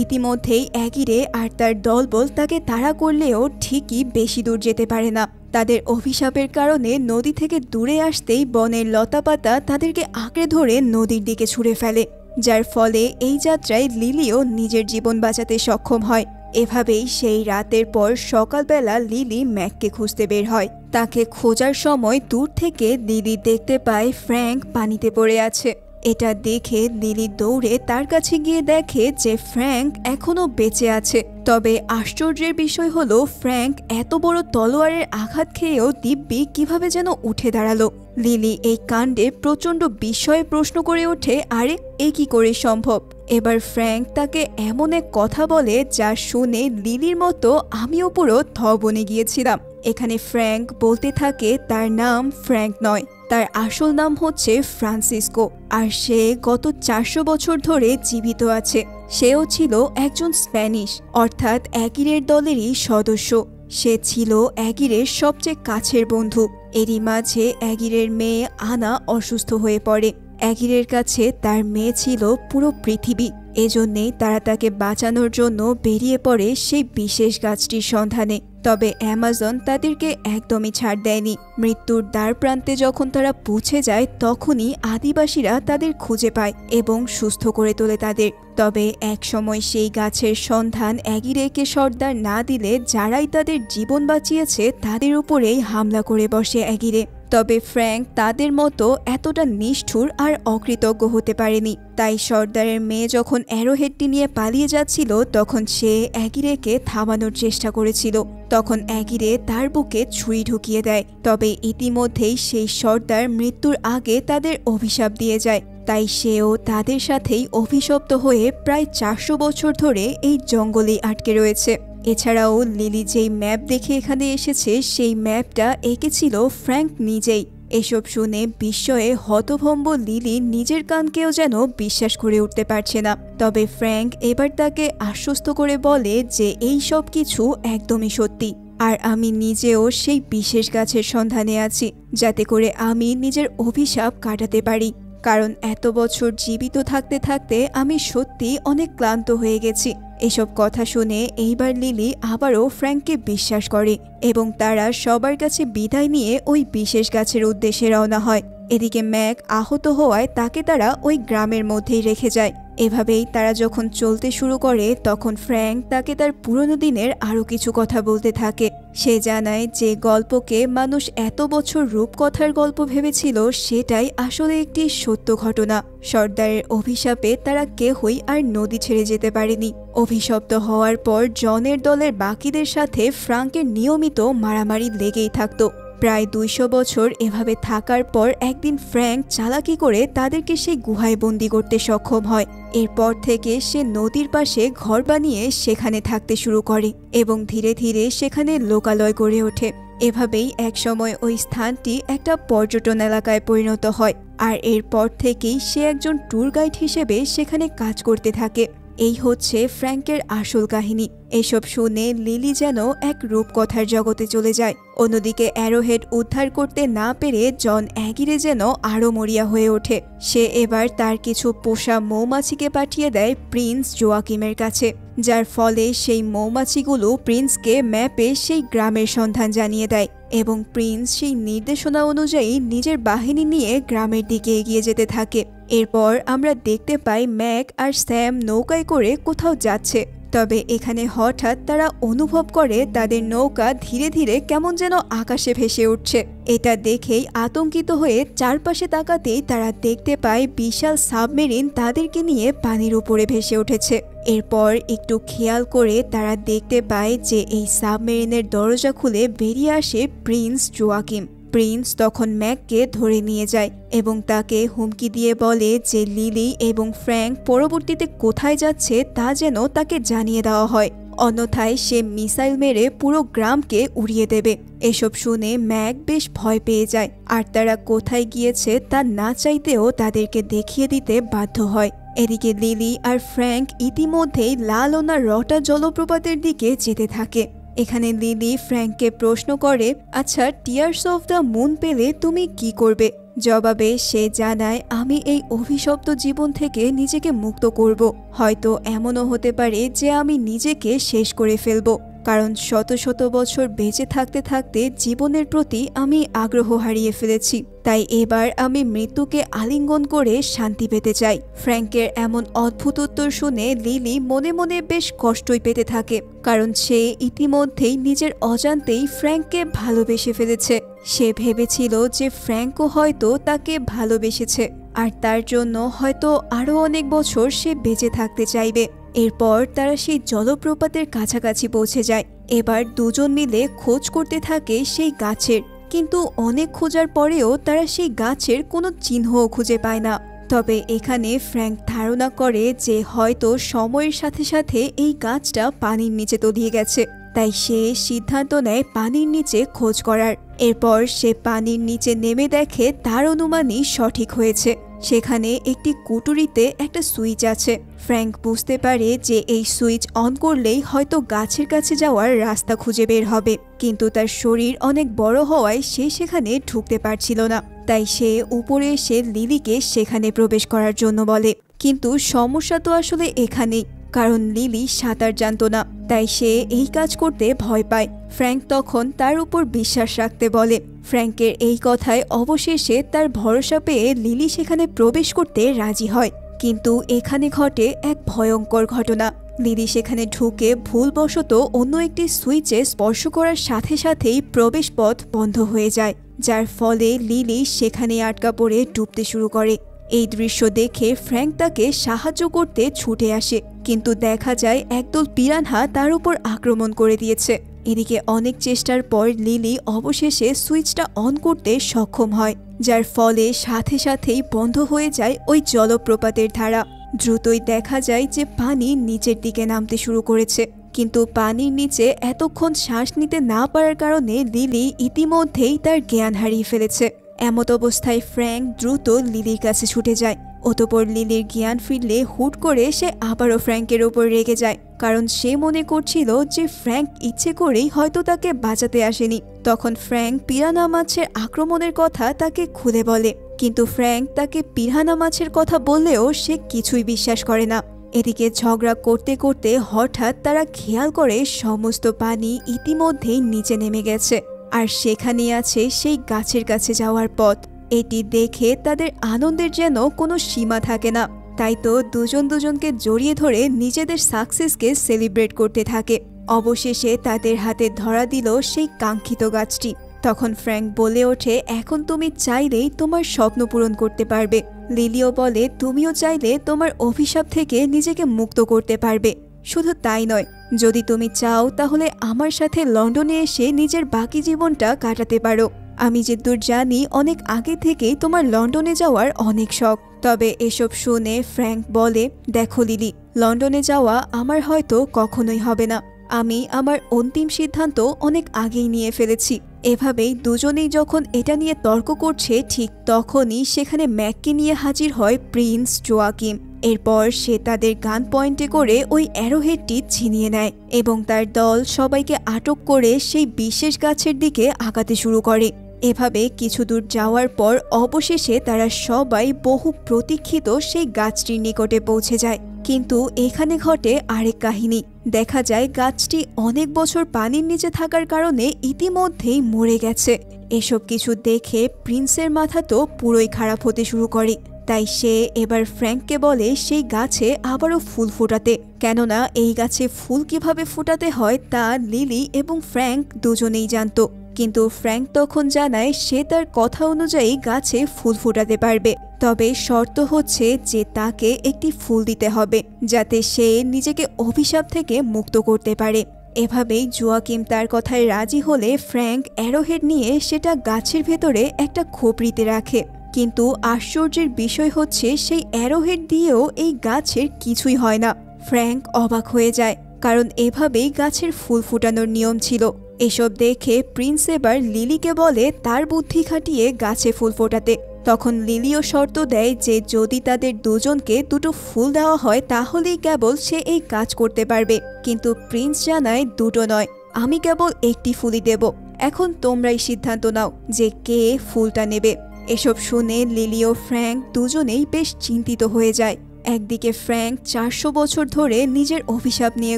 ইতিমধ্যেই অ্যাগিরে আর তার দলবল তাকে তাড়া করলেও ঠিকই বেশি দূর যেতে পারে না। তাদের অভিশাপের কারণে নদী থেকে দূরে আসতেই বনের লতাপাতা তাদেরকে আঁকড়ে ধরে নদীর দিকে ছুঁড়ে ফেলে, যার ফলে এই যাত্রায় লিলিও নিজের জীবন বাঁচাতে সক্ষম হয়। এভাবেই সেই রাতের পর সকালবেলা লিলি ম্যাককে খুঁজতে বের হয়। তাকে খোঁজার সময় দূর থেকে লিলি দেখতে পায় ফ্র্যাঙ্ক পানিতে পড়ে আছে। এটা দেখে লিলি দৌড়ে তার কাছে গিয়ে দেখে যে ফ্র্যাঙ্ক এখনো বেঁচে আছে। তবে আশ্চর্যের বিষয় হলো ফ্র্যাঙ্ক এত বড় তলোয়ারের আঘাত খেয়েও দিব্যি কিভাবে যেন উঠে দাঁড়ালো। লিলি এই কাণ্ডে প্রচণ্ড বিস্ময়ে প্রশ্ন করে ওঠে, আরে এ কি করে সম্ভব? এবার ফ্র্যাঙ্ক তাকে এমন এক কথা বলে যা শুনে লিলির মতো আমিও পুরো থ বনে গিয়েছিলাম। এখানে ফ্র্যাঙ্ক বলতে থাকে তার নাম ফ্র্যাঙ্ক নয়, তার আসল নাম হচ্ছে ফ্রান্সিসকো, আর সে গত 400 বছর ধরে জীবিত আছে। সেও ছিল একজন স্প্যানিশ অর্থাৎ অ্যাগিরের দলেরই সদস্য। সে ছিল অ্যাগিরের সবচেয়ে কাছের বন্ধু। এরই মাঝে অ্যাগিরের মেয়ে আনা অসুস্থ হয়ে পড়ে। অ্যাগিরের কাছে তার মেয়ে ছিল পুরো পৃথিবী। এজন্যেই তারা তাকে বাঁচানোর জন্য বেরিয়ে পড়ে সেই বিশেষ গাছটির সন্ধানে। তবে অ্যামাজন তাদেরকে একদমই ছাড় দেয়নি। মৃত্যুর দ্বার প্রান্তে যখন তারা পৌঁছে যায় তখনই আদিবাসীরা তাদের খুঁজে পায় এবং সুস্থ করে তোলে তাদের। তবে একসময় সেই গাছের সন্ধান অ্যাগিরেকে সর্দার না দিলে যারাই তাদের জীবন বাঁচিয়েছে তাদের উপরেই হামলা করে বসে অ্যাগিরে। তবে ফ্র্যাঙ্ক তাদের মতো এতটা নিষ্ঠুর আর অকৃতজ্ঞ হতে পারেনি। তাই সর্দারের মেয়ে যখন অ্যারোহেডটি নিয়ে পালিয়ে যাচ্ছিল তখন সে অ্যাগিরেকে থামানোর চেষ্টা করেছিল। তখন অ্যাগিরে তার বুকে ছুরি ঢুকিয়ে দেয়। তবে ইতিমধ্যেই সেই সর্দার মৃত্যুর আগে তাদের অভিশাপ দিয়ে যায়। তাই সেও তাদের সাথেই অভিশপ্ত হয়ে প্রায় 400 বছর ধরে এই জঙ্গলেই আটকে রয়েছে। এছাড়াও লিলি যেই ম্যাপ দেখে এখানে এসেছে সেই ম্যাপটা এঁকেছিল ফ্র্যাঙ্ক নিজেই। এসব শুনে বিস্ময়ে হতভম্ব লিলি নিজের কানকেও যেন বিশ্বাস করে উঠতে পারছে না। তবে ফ্র্যাঙ্ক এবার তাকে আশ্বস্ত করে বলে যে এই সব কিছু একদমই সত্যি, আর আমি নিজেও সেই বিশেষ গাছের সন্ধানে আছি যাতে করে আমি নিজের অভিশাপ কাটাতে পারি। কারণ এত বছর জীবিত থাকতে থাকতে আমি সত্যি অনেক ক্লান্ত হয়ে গেছি। এসব কথা শুনে এইবার লিলি আবারও ফ্র্যাঙ্ককে বিশ্বাস করে এবং তারা সবার কাছে বিদায় নিয়ে ওই বিশেষ গাছের উদ্দেশ্যে রওনা হয়। এদিকে ম্যাক আহত হওয়ায় তাকে তারা ওই গ্রামের মধ্যেই রেখে যায়। এভাবেই তারা যখন চলতে শুরু করে তখন ফ্র্যাঙ্ক তাকে তার পুরনো দিনের আরও কিছু কথা বলতে থাকে। সে জানায় যে গল্পকে মানুষ এত বছর রূপকথার গল্প ভেবেছিল সেটাই আসলে একটি সত্য ঘটনা। সর্দারের অভিশাপে তারা কেহই আর নদী ছেড়ে যেতে পারেনি। অভিশপ্ত হওয়ার পর জনের দলের বাকিদের সাথে ফ্র্যাঙ্কের নিয়মিত মারামারি লেগেই থাকত। প্রায় 200 বছর এভাবে থাকার পর একদিন ফ্র্যাঙ্ক চালাকি করে তাদেরকে সেই গুহায় বন্দি করতে সক্ষম হয়। এরপর থেকে সে নদীর পাশে ঘর বানিয়ে সেখানে থাকতে শুরু করে এবং ধীরে ধীরে সেখানে লোকালয় গড়ে ওঠে। এভাবেই একসময় ওই স্থানটি একটা পর্যটন এলাকায় পরিণত হয়, আর এরপর থেকেই সে একজন ট্যুর গাইড হিসেবে সেখানে কাজ করতে থাকে। এই হচ্ছে ফ্র্যাঙ্কের আসল কাহিনী। এসব শুনে লিলি যেন এক রূপকথার জগতে চলে যায়। অন্যদিকে অ্যারোহেড উদ্ধার করতে না পেরে জন অ্যাগিরে যেন আরও মরিয়া হয়ে ওঠে। সে এবার তার কিছু পোষা মৌমাছিকে পাঠিয়ে দেয় প্রিন্স জোয়াকিমের কাছে, যার ফলে সেই মৌমাছিগুলো প্রিন্সকে ম্যাপে সেই গ্রামের সন্ধান জানিয়ে দেয় এবং প্রিন্স সেই নির্দেশনা অনুযায়ী নিজের বাহিনী নিয়ে গ্রামের দিকে এগিয়ে যেতে থাকে। এরপর আমরা দেখতে পাই ম্যাক আর স্যাম নৌকায় করে কোথাও যাচ্ছে। তবে এখানে হঠাৎ তারা অনুভব করে তাদের নৌকা ধীরে ধীরে কেমন যেন আকাশে ভেসে উঠছে। এটা দেখেই আতঙ্কিত হয়ে চারপাশে তাকাতেই তারা দেখতে পায় বিশাল সাবমেরিন তাদেরকে নিয়ে পানির উপরে ভেসে উঠেছে। এরপর একটু খেয়াল করে তারা দেখতে পায় যে এই সাবমেরিনের দরজা খুলে বেরিয়ে আসে প্রিন্স জোয়াকিম। প্রিন্স তখন ম্যাককে ধরে নিয়ে যায় এবং তাকে হুমকি দিয়ে বলে যে লিলি এবং ফ্র্যাঙ্ক পরবর্তীতে কোথায় যাচ্ছে তা যেন তাকে জানিয়ে দেওয়া হয়, অন্যথায় সে মিসাইল মেরে পুরো গ্রামকে উড়িয়ে দেবে। এসব শুনে ম্যাক বেশ ভয় পেয়ে যায়, আর তারা কোথায় গিয়েছে তা না চাইতেও তাদেরকে দেখিয়ে দিতে বাধ্য হয়। এদিকে লিলি আর ফ্র্যাঙ্ক ইতিমধ্যেই লালোনা রটা জলপ্রপাতের দিকে যেতে থাকে। এখানে লিলি ফ্র্যাঙ্ককে প্রশ্ন করে, আচ্ছা টিয়ার্স অফ দ্য মুন পেলে তুমি কি করবে? জবাবে সে জানায়, আমি এই অভিশপ্ত জীবন থেকে নিজেকে মুক্ত করব। হয়তো এমনও হতে পারে যে আমি নিজেকে শেষ করে ফেলব, কারণ শত শত বছর বেঁচে থাকতে থাকতে জীবনের প্রতি আমি আগ্রহ হারিয়ে ফেলেছি। তাই এবার আমি মৃত্যুকে আলিঙ্গন করে শান্তি পেতে চাই। ফ্র্যাঙ্কের এমন অদ্ভুত উত্তর শুনে লিলি মনে মনে বেশ কষ্টই পেতে থাকে, কারণ সে ইতিমধ্যেই নিজের অজান্তেই ফ্র্যাঙ্ককে ভালোবেসে ফেলেছে। সে ভেবেছিল যে ফ্র্যাঙ্কও হয়তো তাকে ভালোবেসেছে, আর তার জন্য হয়তো আরও অনেক বছর সে বেঁচে থাকতে চাইবে। এরপর তারা সেই জলপ্রপাতের কাছাকাছি পৌঁছে যায়। এবার দুজন মিলে খোঁজ করতে থাকে সেই গাছের, কিন্তু অনেক খোঁজার পরেও তারা সেই গাছের কোনো চিহ্নও খুঁজে পায় না। তবে এখানে ফ্র্যাঙ্ক ধারণা করে যে হয়তো সময়ের সাথে সাথে এই গাছটা পানির নিচে তলিয়ে গেছে, তাই সে সিদ্ধান্ত নেয় পানির নিচে খোঁজ করার। এরপর সে পানির নিচে নেমে দেখে তার অনুমানই সঠিক হয়েছে, সেখানে একটি কুটুরিতে একটা সুইচ আছে। ফ্র্যাঙ্ক বুঝতে পারে যে এই সুইচ অন করলেই হয়তো গাছের কাছে যাওয়ার রাস্তা খুঁজে বের হবে, কিন্তু তার শরীর অনেক বড় হওয়ায় সে সেখানে ঢুকতে পারছিল না। তাই সে উপরে এসে লিলিকে সেখানে প্রবেশ করার জন্য বলে, কিন্তু সমস্যা তো আসলে এখানেই, কারণ লিলি সাঁতার জানতো না, তাই সে এই কাজ করতে ভয় পায়। ফ্র্যাঙ্ক তখন তার উপর বিশ্বাস রাখতে বলে। ফ্র্যাঙ্কের এই কথায় অবশেষে তার ভরসা পেয়ে লিলি সেখানে প্রবেশ করতে রাজি হয়। কিন্তু এখানে ঘটে এক ভয়ঙ্কর ঘটনা। লিলি সেখানে ঢুকে ভুলবশত অন্য একটি সুইচে স্পর্শ করার সাথে সাথেই প্রবেশ পথ বন্ধ হয়ে যায়, যার ফলে লিলি সেখানে আটকা পড়ে ডুবতে শুরু করে। এই দৃশ্য দেখে ফ্র্যাঙ্ক তাকে সাহায্য করতে ছুটে আসে, কিন্তু দেখা যায় একদল পিরানহা তার উপর আক্রমণ করে দিয়েছে। এদিকে অনেক চেষ্টার পর লিলি অবশেষে সুইচটা অন করতে সক্ষম হয়, যার ফলে সাথে সাথেই বন্ধ হয়ে যায় ওই জলপ্রপাতের ধারা। দ্রুতই দেখা যায় যে পানি নিচের দিকে নামতে শুরু করেছে, কিন্তু পানির নিচে এতক্ষণ শ্বাস নিতে না পারার কারণে লিলি ইতিমধ্যেই তার জ্ঞান হারিয়ে ফেলেছে। এমত অবস্থায় ফ্র্যাঙ্ক দ্রুত লিলির কাছে ছুটে যায়। অতঃপর লিলির জ্ঞান ফিরলে হুট করে সে আবারও ফ্র্যাঙ্কের ওপর রেগে যায়, কারণ সে মনে করছিল যে ফ্র্যাঙ্ক ইচ্ছে করেই হয়তো তাকে বাঁচাতে আসেনি। তখন ফ্র্যাঙ্ক পিরানা মাছের আক্রমণের কথা তাকে খুলে বলে, কিন্তু ফ্র্যাঙ্ক তাকে পিরানা মাছের কথা বললেও সে কিছুই বিশ্বাস করে না। এদিকে ঝগড়া করতে করতে হঠাৎ তারা খেয়াল করে সমস্ত পানি ইতিমধ্যেই নিচে নেমে গেছে, আর সেখানে আছে সেই গাছের কাছে যাওয়ার পথ। এটি দেখে তাদের আনন্দের যেন কোনো সীমা থাকে না, তাই তো দুজন দুজনকে জড়িয়ে ধরে নিজেদের সাকসেসকে সেলিব্রেট করতে থাকে। অবশেষে তাদের হাতে ধরা দিল সেই কাঙ্ক্ষিত গাছটি। তখন ফ্র্যাঙ্ক বলে ওঠে, এখন তুমি চাইলেই তোমার স্বপ্ন পূরণ করতে পারবে। লিলিও বলে, তুমিও চাইলে তোমার অভিশাপ থেকে নিজেকে মুক্ত করতে পারবে। শুধু তাই নয়, যদি তুমি চাও তাহলে আমার সাথে লন্ডনে এসে নিজের বাকি জীবনটা কাটাতে পারো। আমি যেদূর জানি অনেক আগে থেকেই তোমার লন্ডনে যাওয়ার অনেক শখ। তবে এসব শুনে ফ্র্যাঙ্ক বলে, দেখো লিলি, লন্ডনে যাওয়া আমার হয়তো কখনোই হবে না। আমি আমার অন্তিম সিদ্ধান্ত অনেক আগেই নিয়ে ফেলেছি। এভাবেই দুজনেই যখন এটা নিয়ে তর্ক করছে, ঠিক তখনই সেখানে ম্যাককে নিয়ে হাজির হয় প্রিন্স জোয়াকিম। এরপর সে তাদের গান পয়েন্টে করে ওই অ্যারোহেডটি ছিনিয়ে নেয় এবং তার দল সবাইকে আটক করে সেই বিশেষ গাছের দিকে আগাতে শুরু করে। এভাবে কিছু দূর যাওয়ার পর অবশেষে তারা সবাই বহু প্রতীক্ষিত সেই গাছটির নিকটে পৌঁছে যায়। কিন্তু এখানে ঘটে আরেক কাহিনী। দেখা যায় গাছটি অনেক বছর পানির নিচে থাকার কারণে ইতিমধ্যেই মরে গেছে। এসব কিছু দেখে প্রিন্সের মাথা তো পুরোই খারাপ হতে শুরু করে। তাই সে এবার ফ্র্যাঙ্ককে বলে সেই গাছে আবারও ফুল ফোটাতে, কেননা এই গাছে ফুল কিভাবে ফোটাতে হয় তা লিলি এবং ফ্র্যাঙ্ক দুজনেই জানত। কিন্তু ফ্র্যাঙ্ক তখন জানায় সে তার কথা অনুযায়ী গাছে ফুল ফোটাতে পারবে, তবে শর্ত হচ্ছে যে তাকে একটি ফুল দিতে হবে যাতে সে নিজেকে অভিশাপ থেকে মুক্ত করতে পারে। এভাবেই জোয়াকিম তার কথায় রাজি হলে ফ্র্যাঙ্ক অ্যারোহেড নিয়ে সেটা গাছের ভেতরে একটা খোপড়িতে রাখে। কিন্তু আশ্চর্যের বিষয় হচ্ছে সেই অ্যারোহেড দিয়েও এই গাছের কিছুই হয় না। ফ্র্যাঙ্ক অবাক হয়ে যায়, কারণ এভাবেই গাছের ফুল ফোটানোর নিয়ম ছিল। এসব দেখে প্রিন্স এবার লিলিকে বলে তার বুদ্ধি খাটিয়ে গাছে ফুল ফোটাতে। তখন লিলিও শর্ত দেয় যে যদি তাদের দুজনকে দুটো ফুল দেওয়া হয় তাহলেই কেবল সে এই কাজ করতে পারবে। কিন্তু প্রিন্স জানায় দুটো নয়, আমি কেবল একটি ফুলই দেব। এখন তোমরাই সিদ্ধান্ত নাও যে কে ফুলটা নেবে। এসব শুনে লিলি ও ফ্র্যাঙ্ক দুজনেই বেশ চিন্তিত হয়ে যায়। একদিকে ফ্র্যাঙ্ক 400 বছর ধরে নিজের অভিশাপ নিয়ে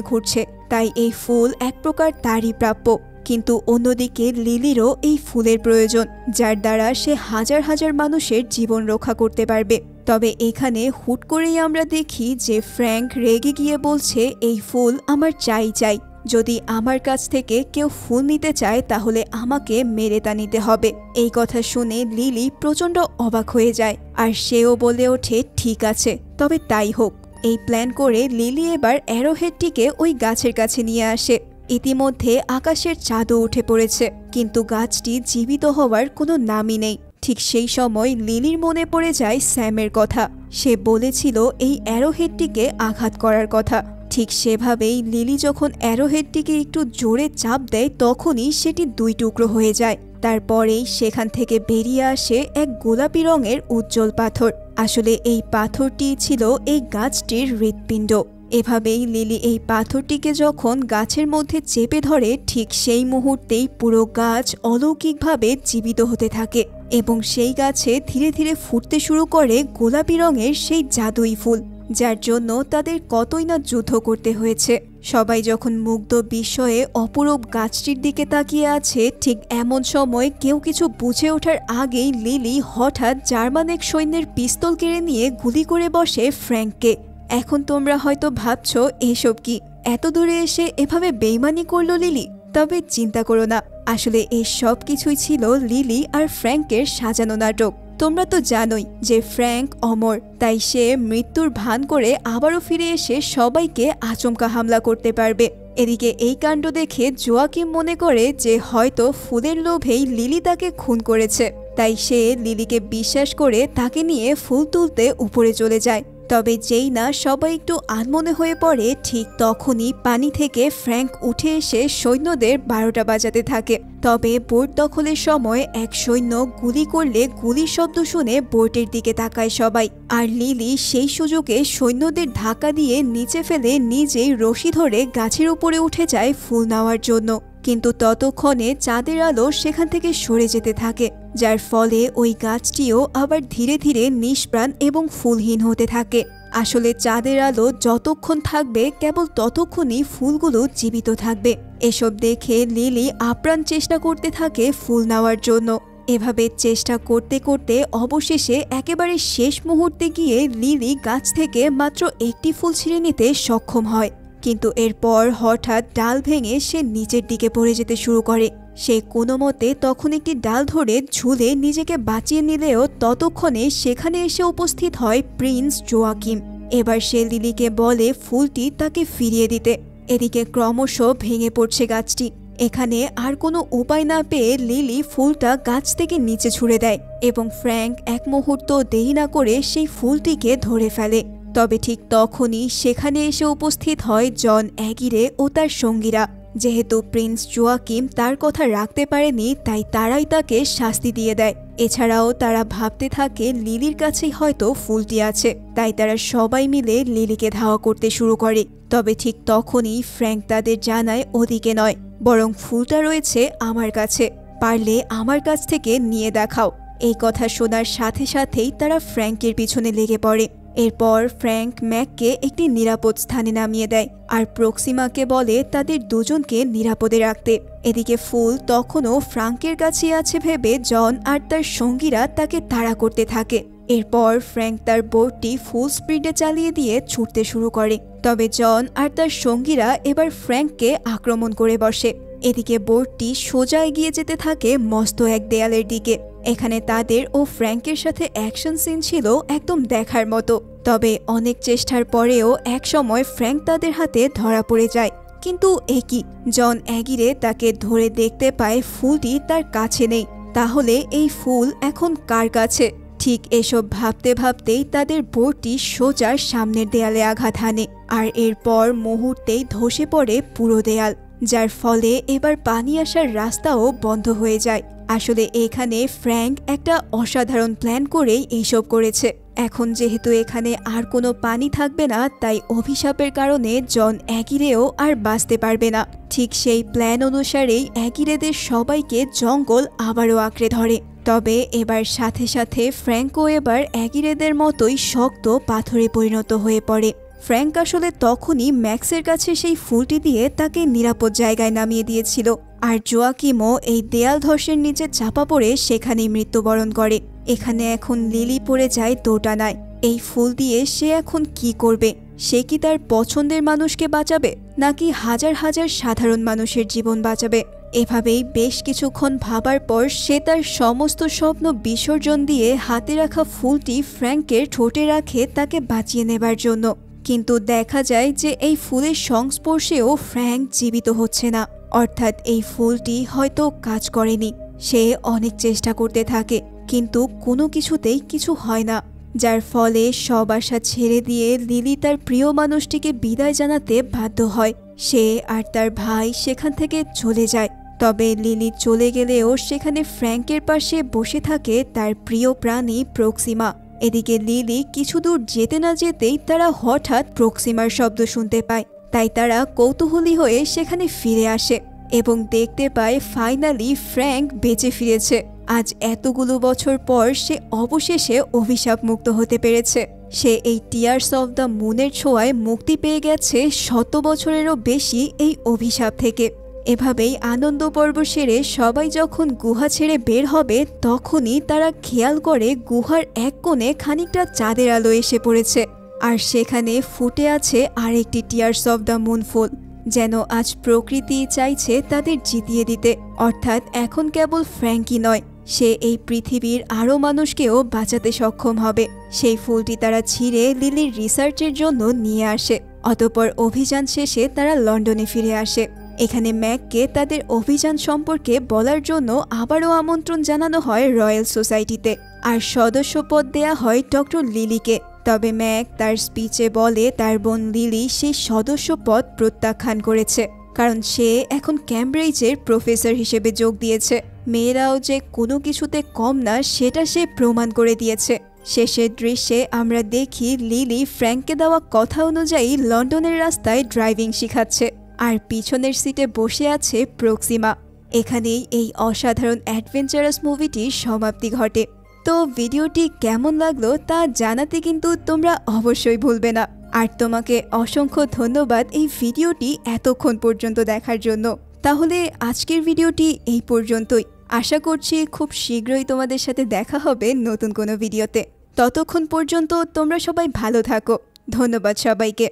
ঘুরছে, তাই এই ফুল এক প্রকার তারই প্রাপ্য। কিন্তু অন্যদিকে লিলিরও এই ফুলের প্রয়োজন, যার দ্বারা সে হাজার হাজার মানুষের জীবন রক্ষা করতে পারবে। তবে এখানে হুট করেই আমরা দেখি যে ফ্র্যাঙ্ক রেগে গিয়ে বলছে, এই ফুল আমার চাই চাই। যদি আমার কাছ থেকে কেউ ফুল নিতে চায় তাহলে আমাকে মেরে তা নিতে হবে। এই কথা শুনে লিলি প্রচন্ড অবাক হয়ে যায়, আর সেও বলে ওঠে ঠিক আছে, তবে তাই হোক। এই প্ল্যান করে লিলি এবার অ্যারোহেডটিকে ওই গাছের কাছে নিয়ে আসে। ইতিমধ্যে আকাশের চাঁদও উঠে পড়েছে, কিন্তু গাছটি জীবিত হওয়ার কোনো নামই নেই। ঠিক সেই সময় লিলির মনে পড়ে যায় স্যামের কথা। সে বলেছিল এই অ্যারোহেডটিকে আঘাত করার কথা। ঠিক সেভাবেই লিলি যখন অ্যারোহেডটিকে একটু জোরে চাপ দেয় তখনই সেটি 2 টুকরো হয়ে যায়। তারপরেই সেখান থেকে বেরিয়ে আসে এক গোলাপি রঙের উজ্জ্বল পাথর। আসলে এই পাথরটি ছিল এই গাছটির হৃৎপিণ্ড। এভাবেই লিলি এই পাথরটিকে যখন গাছের মধ্যে চেপে ধরে ঠিক সেই মুহূর্তেই পুরো গাছ অলৌকিকভাবে জীবিত হতে থাকে এবং সেই গাছে ধীরে ধীরে ফুটতে শুরু করে গোলাপি রঙের সেই জাদুই ফুল, যার জন্য তাদের কতই না যুদ্ধ করতে হয়েছে। সবাই যখন মুগ্ধ বিস্ময়ে অপরূপ গাছটির দিকে তাকিয়ে আছে, ঠিক এমন সময় কেউ কিছু বুঝে ওঠার আগেই লিলি হঠাৎ জার্মান এক সৈন্যের পিস্তল কেড়ে নিয়ে গুলি করে বসে ফ্র্যাঙ্ককে। এখন তোমরা হয়তো ভাবছো এসব কি, এত দূরে এসে এভাবে বেইমানি করলো লিলি। তবে চিন্তা করো না, আসলে এই সব কিছুই ছিল লিলি আর ফ্র্যাঙ্কের সাজানো নাটক। তোমরা তো জানোই যে ফ্র্যাঙ্ক অমর, তাই সে মৃত্যুর ভান করে আবারও ফিরে এসে সবাইকে আচমকা হামলা করতে পারবে। এদিকে এই কাণ্ড দেখে জোয়াকিম মনে করে যে হয়তো ফুলের লোভেই লিলি তাকে খুন করেছে, তাই সে লিলিকে বিশ্বাস করে তাকে নিয়ে ফুল তুলতে উপরে চলে যায়। তবে যেই না সবাই একটু আনমনে হয়ে পড়ে, ঠিক তখনই পানি থেকে ফ্র্যাঙ্ক উঠে এসে সৈন্যদের 12টা বাজাতে থাকে। তবে বোট দখলের সময় এক সৈন্য গুলি করলে গুলির শব্দ শুনে বোটের দিকে তাকায় সবাই, আর লিলি সেই সুযোগে সৈন্যদের ধাক্কা দিয়ে নিচে ফেলে নিজেই রশি ধরে গাছের উপরে উঠে যায় ফুল নেওয়ার জন্য। কিন্তু ততক্ষণে চাঁদের আলো সেখান থেকে সরে যেতে থাকে, যার ফলে ওই গাছটিও আবার ধীরে ধীরে নিষ্প্রাণ এবং ফুলহীন হতে থাকে। আসলে চাঁদের আলো যতক্ষণ থাকবে কেবল ততক্ষণই ফুলগুলো জীবিত থাকবে। এসব দেখে লিলি আপ্রাণ চেষ্টা করতে থাকে ফুল নেওয়ার জন্য। এভাবে চেষ্টা করতে করতে অবশেষে একেবারে শেষ মুহূর্তে গিয়ে লিলি গাছ থেকে মাত্র একটি ফুল ছিঁড়ে নিতে সক্ষম হয়। কিন্তু এরপর হঠাৎ ডাল ভেঙে সে নিচের দিকে পড়ে যেতে শুরু করে। সে কোনো মতে তখন একটি ডাল ধরে ঝুলে নিজেকে বাঁচিয়ে নিলেও ততক্ষণে সেখানে এসে উপস্থিত হয় প্রিন্স জোয়াকিম। এবার সে লিলিকে বলে ফুলটি তাকে ফিরিয়ে দিতে। এদিকে ক্রমশ ভেঙে পড়ছে গাছটি। এখানে আর কোনো উপায় না পেয়ে লিলি ফুলটা গাছ থেকে নিচে ছুঁড়ে দেয় এবং ফ্র্যাঙ্ক এক মুহূর্ত দেরি না করে সেই ফুলটিকে ধরে ফেলে। তবে ঠিক তখনই সেখানে এসে উপস্থিত হয় জন অ্যাগিরে ও তার সঙ্গীরা। যেহেতু প্রিন্স জোয়াকিম তার কথা রাখতে পারেনি, তাই তারাই তাকে শাস্তি দিয়ে দেয়। এছাড়াও তারা ভাবতে থাকে লিলির কাছেই হয়তো ফুলটি আছে, তাই তারা সবাই মিলে লিলিকে ধাওয়া করতে শুরু করে। তবে ঠিক তখনই ফ্র্যাঙ্ক তাদের জানায় ওদিকে নয়, বরং ফুলটা রয়েছে আমার কাছে, পারলে আমার কাছ থেকে নিয়ে দেখাও। এই কথা শোনার সাথে সাথেই তারা ফ্র্যাঙ্কের পিছনে লেগে পড়ে। এরপর ফ্র্যাঙ্ক ম্যাককে একটি নিরাপদ স্থানে নামিয়ে দেয় আর প্রক্সিমাকে বলে তাদের দুজনকে নিরাপদে রাখতে। এদিকে ফুল তখনও ফ্র্যাঙ্কের কাছে আছে ভেবে জন আর তার সঙ্গীরা তাকে তাড়া করতে থাকে। এরপর ফ্র্যাঙ্ক তার বোটটি ফুল স্পিডে চালিয়ে দিয়ে ছুটতে শুরু করে। তবে জন আর তার সঙ্গীরা এবার ফ্র্যাঙ্ককে আক্রমণ করে বসে। এদিকে বোটটি সোজা এগিয়ে যেতে থাকে মস্ত এক দেয়ালের দিকে। এখানে তাদের ও ফ্র্যাঙ্কের সাথে অ্যাকশন সিন ছিল একদম দেখার মতো। তবে অনেক চেষ্টার পরেও একসময় ফ্র্যাঙ্ক তাদের হাতে ধরা পড়ে যায়। কিন্তু একই জন অ্যাগিরে তাকে ধরে দেখতে পায় ফুলটি তার কাছে নেই। তাহলে এই ফুল এখন কার কাছে? ঠিক এসব ভাবতে ভাবতেই তাদের বোটটি সোজা সামনের দেয়ালে আঘাত হানে, আর এরপর মুহূর্তেই ধসে পড়ে পুরো দেয়াল, যার ফলে এবার পানি আসার রাস্তাও বন্ধ হয়ে যায়। আসলে এখানে ফ্র্যাঙ্ক একটা অসাধারণ প্ল্যান করেই এইসব করেছে। এখন যেহেতু এখানে আর কোনো পানি থাকবে না, তাই অভিশাপের কারণে জন অ্যাগিরেও আর বাঁচতে পারবে না। ঠিক সেই প্ল্যান অনুসারেই অ্যাগিরেদের সবাইকে জঙ্গল আবারও আঁকড়ে ধরে। তবে এবার সাথে সাথে ফ্র্যাঙ্কও এবার অ্যাগিরেদের মতোই শক্ত পাথরে পরিণত হয়ে পড়ে। ফ্র্যাঙ্ক আসলে তখনই ম্যাক্সের কাছে সেই ফুলটি দিয়ে তাকে নিরাপদ জায়গায় নামিয়ে দিয়েছিল, আর জোয়াকিমও এই দেয়াল ধসের নিচে চাপা পড়ে সেখানেই মৃত্যুবরণ করে। এখানে এখন লিলি পড়ে যায় দোটানায়। এই ফুল দিয়ে সে এখন কি করবে? সে কি তার পছন্দের মানুষকে বাঁচাবে, নাকি হাজার হাজার সাধারণ মানুষের জীবন বাঁচাবে? এভাবেই বেশ কিছুক্ষণ ভাবার পর সে তার সমস্ত স্বপ্ন বিসর্জন দিয়ে হাতে রাখা ফুলটি ফ্র্যাঙ্কের ঠোঁটে রাখে তাকে বাঁচিয়ে নেবার জন্য। কিন্তু দেখা যায় যে এই ফুলের সংস্পর্শেও ফ্র্যাঙ্ক জীবিত হচ্ছে না, অর্থাৎ এই ফুলটি হয়তো কাজ করেনি। সে অনেক চেষ্টা করতে থাকে, কিন্তু কোনো কিছুতেই কিছু হয় না। যার ফলে সব আশা ছেড়ে দিয়ে লিলি তার প্রিয় মানুষটিকে বিদায় জানাতে বাধ্য হয়। সে আর তার ভাই সেখান থেকে চলে যায়। তবে লিলি চলে গেলেও সেখানে ফ্র্যাঙ্কের পাশে বসে থাকে তার প্রিয় প্রাণী প্রক্সিমা। এদিকে লিলি কিছু দূর যেতে না যেতেই তারা হঠাৎ প্রক্সিমার শব্দ শুনতে পায়। তাই তারা কৌতূহলী হয়ে সেখানে ফিরে আসে এবং দেখতে পায় ফাইনালি ফ্র্যাঙ্ক বেঁচে ফিরেছে। আজ এতগুলো বছর পর সে অবশেষে অভিশাপ মুক্ত হতে পেরেছে। সে এই টিয়ার্স অফ দ্য মুনের ছোঁয়ায় মুক্তি পেয়ে গেছে 100 বছরেরও বেশি এই অভিশাপ থেকে। এভাবেই আনন্দ পর্ব সেরে সবাই যখন গুহা ছেড়ে বের হবে তখনই তারা খেয়াল করে গুহার এক কোণে খানিকটা চাঁদের আলো এসে পড়েছে। আর সেখানে ফুটে আছে আরেকটি টিয়ার্স অফ দ্য মুন ফুল, যেন আজ প্রকৃতি চাইছে তাদের জিতিয়ে দিতে। অর্থাৎ এখন কেবল ফ্র্যাঙ্কি নয়, সে এই পৃথিবীর আরও মানুষকেও বাঁচাতে সক্ষম হবে। সেই ফুলটি তারা ছিঁড়ে লিলির রিসার্চের জন্য নিয়ে আসে। অতঃপর অভিযান শেষে তারা লন্ডনে ফিরে আসে। এখানে ম্যাককে তাদের অভিযান সম্পর্কে বলার জন্য আবারও আমন্ত্রণ জানানো হয় রয়্যাল সোসাইটিতে, আর সদস্যপদ দেয়া হয় ডক্টর লিলিকে। তবে ম্যাক তার স্পিচে বলে তার বোন লিলি সেই সদস্যপদ প্রত্যাখ্যান করেছে, কারণ সে এখন ক্যামব্রিজের প্রফেসর হিসেবে যোগ দিয়েছে। মেয়েরাও যে কোনো কিছুতে কম না সেটা সে প্রমাণ করে দিয়েছে। শেষের দৃশ্যে আমরা দেখি লিলি ফ্র্যাঙ্ককে দেওয়া কথা অনুযায়ী লন্ডনের রাস্তায় ড্রাইভিং শিখাচ্ছে, আর পিছনের সিটে বসে আছে প্রক্সিমা। এখানেই এই অসাধারণ অ্যাডভেঞ্চারাস মুভিটির সমাপ্তি ঘটে। তো ভিডিওটি কেমন লাগলো তা জানাতে কিন্তু তোমরা অবশ্যই ভুলবে না। আর তোমাকে অসংখ্য ধন্যবাদ এই ভিডিওটি এতক্ষণ পর্যন্ত দেখার জন্য। তাহলে আজকের ভিডিওটি এই পর্যন্তই। আশা করছি খুব শীঘ্রই তোমাদের সাথে দেখা হবে নতুন কোনো ভিডিওতে। ততক্ষণ পর্যন্ত তোমরা সবাই ভালো থাকো। ধন্যবাদ সবাইকে।